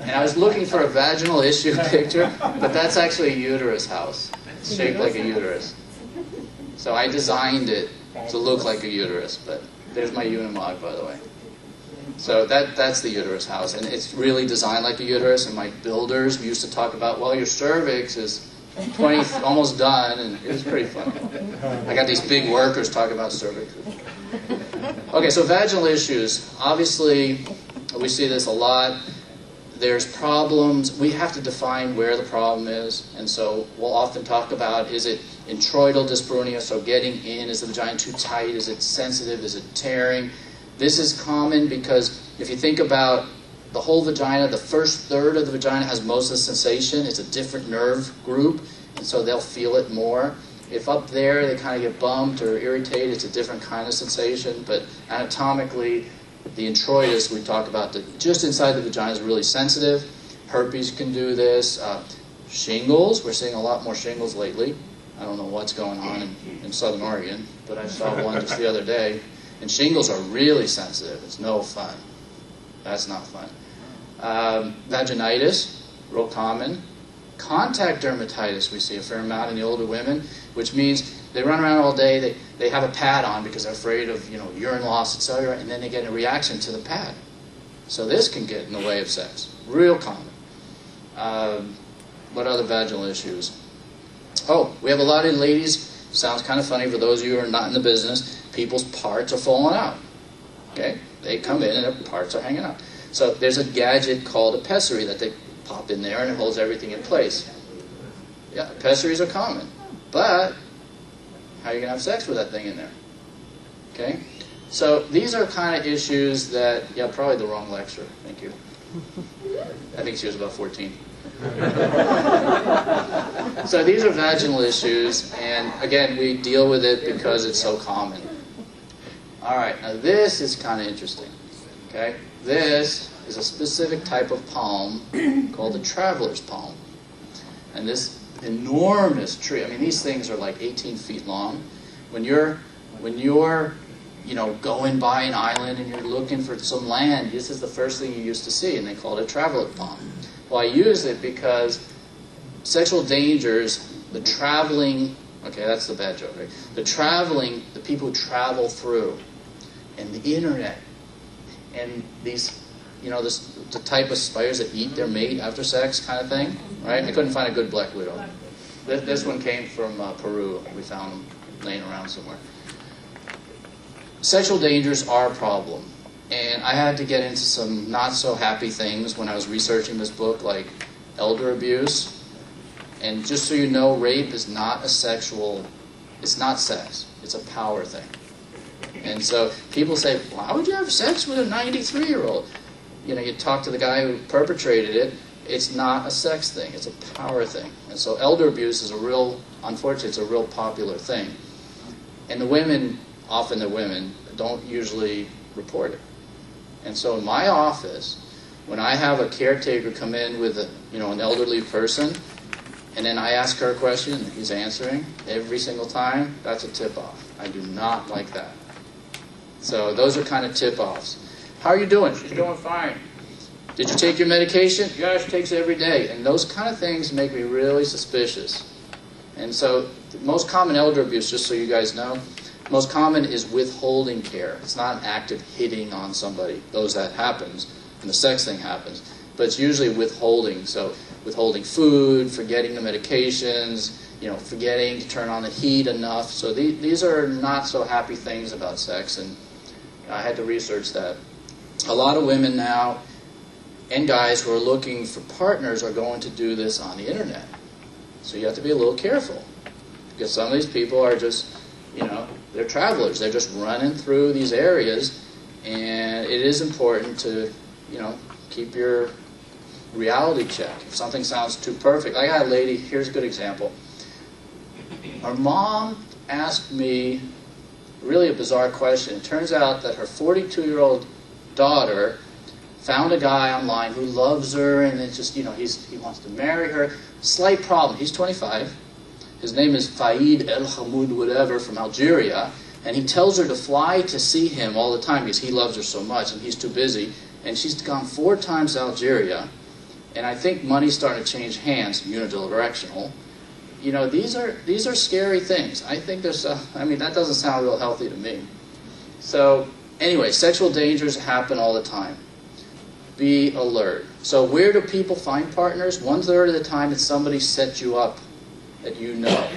And I was looking for a vaginal issue picture, but that's actually a uterus house. It's shaped like a uterus. So I designed it to look like a uterus, but there's my Unimog, by the way. So that's the uterus house, and it's really designed like a uterus, and my builders used to talk about, well, your cervix is 20, almost done, and it was pretty fun. I got these big workers talking about cervix. Okay, so vaginal issues. Obviously, we see this a lot. There's problems. We have to define where the problem is, and so we'll often talk about, is it introidal dyspareunia, so getting in, is the vagina too tight, is it sensitive, is it tearing? This is common because if you think about the whole vagina, the first third of the vagina has most of the sensation. It's a different nerve group, and so they'll feel it more. If up there they kind of get bumped or irritated, it's a different kind of sensation, but anatomically, the introitus we talk about, just inside the vagina is really sensitive. Herpes can do this. Shingles, we're seeing a lot more shingles lately. I don't know what's going on in Southern Oregon, but I saw one just the other day. And shingles are really sensitive. It's no fun. That's not fun. Vaginitis, real common. Contact dermatitis, we see a fair amount in the older women, which means they run around all day, they have a pad on because they're afraid of urine loss, etc., and then they get a reaction to the pad. So this can get in the way of sex. Real common. What other vaginal issues? Oh, we have a lot of ladies, sounds kind of funny for those of you who are not in the business, people's parts are falling out. Okay? They come in and their parts are hanging out. So there's a gadget called a pessary that they pop in there and it holds everything in place. Yeah, pessaries are common. But how are you going to have sex with that thing in there? Okay? So these are kind of issues that, yeah, probably the wrong lecture. Thank you. I think she was about 14. So these are vaginal issues, and again, we deal with it because it's so common. All right, now this is kind of interesting. Okay? This is a specific type of palm called the traveler's palm. And this enormous tree, I mean, these things are like 18 feet long. When you're going by an island and you're looking for some land, this is the first thing you used to see, and they called it traveler palm. Well, I use it because sexual dangers, the traveling, okay, that's the bad joke, right? The people who travel through, and the internet, and these, the type of spiders that eat their mate after sex kind of thing, right? I couldn't find a good black widow. This one came from Peru. We found them laying around somewhere. Sexual dangers are a problem. And I had to get into some not-so-happy things when I was researching this book, like elder abuse. And just so you know, rape is not it's not sex. It's a power thing. And so people say, why would you have sex with a 93-year-old? You talk to the guy who perpetrated it. It's not a sex thing. It's a power thing. And so elder abuse is unfortunately, it's a real popular thing. And the women, often the women, don't usually report it. And so in my office, when I have a caretaker come in with an elderly person, and then I ask her a question and he's answering every single time, that's a tip-off. I do not like that. So those are kind of tip-offs. How are you doing? She's doing fine. Did you take your medication? Yeah, she takes it every day. And those kind of things make me really suspicious. And so the most common elder abuse, just so you guys know, most common is withholding care. It's not an active hitting on somebody. Those that happens, and the sex thing happens. But it's usually withholding. So withholding food, forgetting the medications, forgetting to turn on the heat enough. So these are not so happy things about sex, and I had to research that. A lot of women now and guys who are looking for partners are going to do this on the internet. So you have to be a little careful, because some of these people are just, they're travelers. They're just running through these areas, and it is important to, keep your reality check. If something sounds too perfect. I got a lady, here's a good example. Her mom asked me really a bizarre question. It turns out that her 42-year-old daughter found a guy online who loves her, and it's just, he wants to marry her. Slight problem. He's 25. His name is Faid El Hamoud whatever from Algeria, and he tells her to fly to see him all the time because he loves her so much and he's too busy. And she's gone 4 times to Algeria, And I think money's starting to change hands, unidirectional. You know, these are scary things. I think there's, I mean, that doesn't sound real healthy to me. So anyway, sexual dangers happen all the time. Be alert. So where do people find partners? 1/3 of the time it's somebody set you up that you know.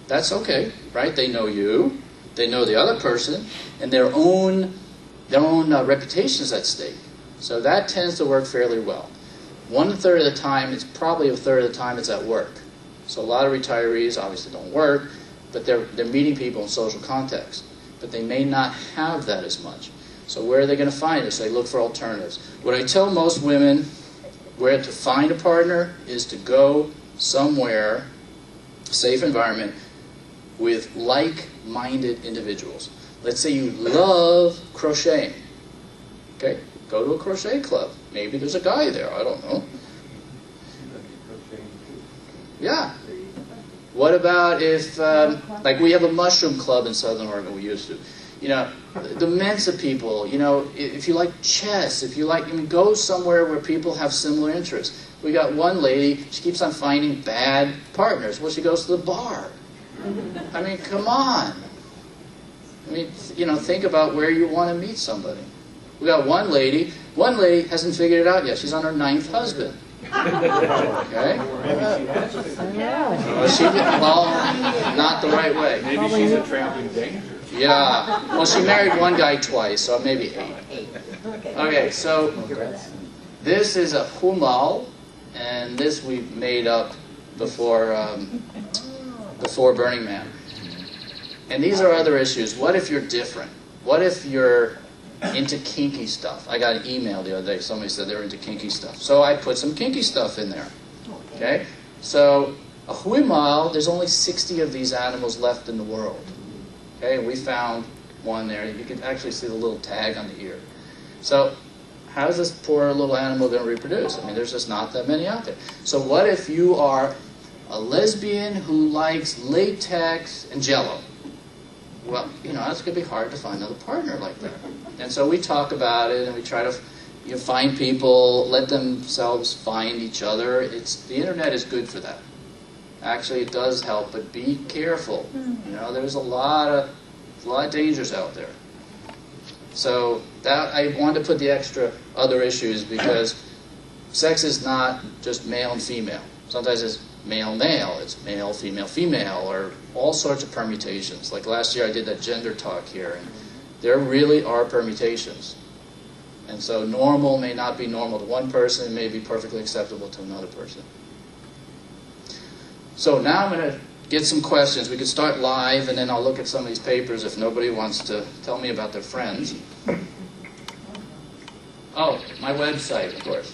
That's okay, right? They know you, they know the other person, and their own reputation is at stake. So that tends to work fairly well. 1/3 of the time, it's probably 1/3 of the time it's at work. So a lot of retirees obviously don't work, but they're meeting people in social context. But they may not have that as much. So where are they going to find it? So they look for alternatives. What I tell most women where to find a partner is to go somewhere, safe environment, with like-minded individuals. Let's say you love crocheting. Okay, go to a crochet club. Maybe there's a guy there, I don't know. Yeah. What about if, like we have a mushroom club in Southern Oregon, we used to. You know, the Mensa people, you know, if you like chess, if you like, I mean, go somewhere where people have similar interests. We got one lady, she keeps on finding bad partners. Well, she goes to the bar. I mean, come on. I mean, you know, think about where you want to meet somebody. We got one lady hasn't figured it out yet. She's on her 9th husband. Okay? Well, she did, well, not the right way. Maybe she's a traveling danger. Yeah. Well, she married one guy twice, so maybe 8. Okay, so this is a humal, and this we made up before Burning Man. And these are other issues. What if you're different? What if you're into kinky stuff? I got an email the other day. Somebody said they were into kinky stuff. So I put some kinky stuff in there. Okay? So a huimal, there's only 60 of these animals left in the world. Okay? And we found one there. You can actually see the little tag on the ear. So how is this poor little animal going to reproduce? I mean, there's just not that many out there. So what if you are a lesbian who likes latex and Jell-O? Well, you know, it's going to be hard to find another partner like that. And so we talk about it, and we try to find people, let themselves find each other. The internet is good for that. Actually, it does help, but be careful. You know, there's a lot of dangers out there. So that I wanted to put the extra other issues because sex is not just male and female. Sometimes it's male-male, it's male, female, or all sorts of permutations. Like last year I did that gender talk here, and there really are permutations. And so normal may not be normal to one person, it may be perfectly acceptable to another person. So now I'm going to get some questions. We could start live, and then I'll look at some of these papers if nobody wants to tell me about their friends. Oh, my website, of course.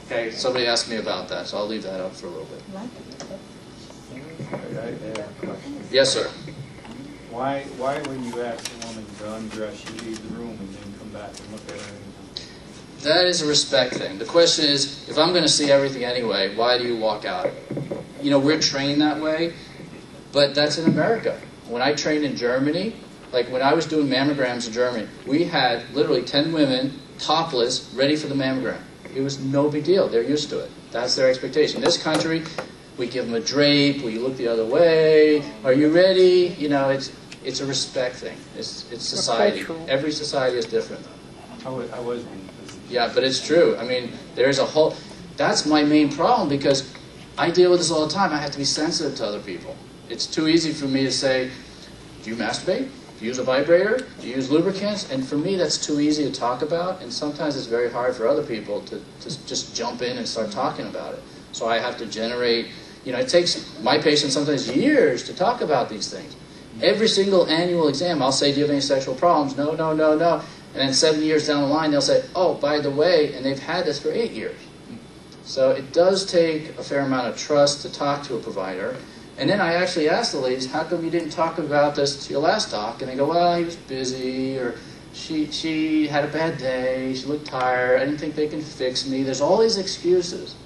Okay, somebody asked me about that, so I'll leave that up for a little bit. Yes, sir. Why when you ask a woman to undress, you leave the room and then come back and look at her? That is a respect thing. The question is, if I'm going to see everything anyway, why do you walk out? You know, we're trained that way, but that's in America. When I trained in Germany, like when I was doing mammograms in Germany, we had literally 10 women, topless, ready for the mammogram. It was no big deal. They're used to it. That's their expectation. In this country, we give them a drape, we look the other way. Are you ready? You know, it's a respect thing. It's society. Every society is different, though. I was. Yeah, but it's true. I mean, there's a whole... That's my main problem because I deal with this all the time. I have to be sensitive to other people. It's too easy for me to say, do you masturbate? Do you use a vibrator? Do you use lubricants? And for me, that's too easy to talk about. And sometimes it's very hard for other people to just jump in and start talking about it. So I have to generate... You know, it takes my patients sometimes years to talk about these things. Every single annual exam, I'll say, do you have any sexual problems? No, no, no, no. And then 7 years down the line, they'll say, oh, by the way, and they've had this for 8 years. So it does take a fair amount of trust to talk to a provider. And then I actually ask the ladies, how come you didn't talk about this to your last doc? And they go, well, he was busy, or she had a bad day, she looked tired, I didn't think they can fix me. There's all these excuses.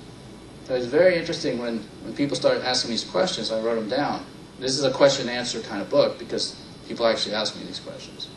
So it's very interesting when people started asking these questions, I wrote them down. This is a question-answer kind of book because people actually ask me these questions.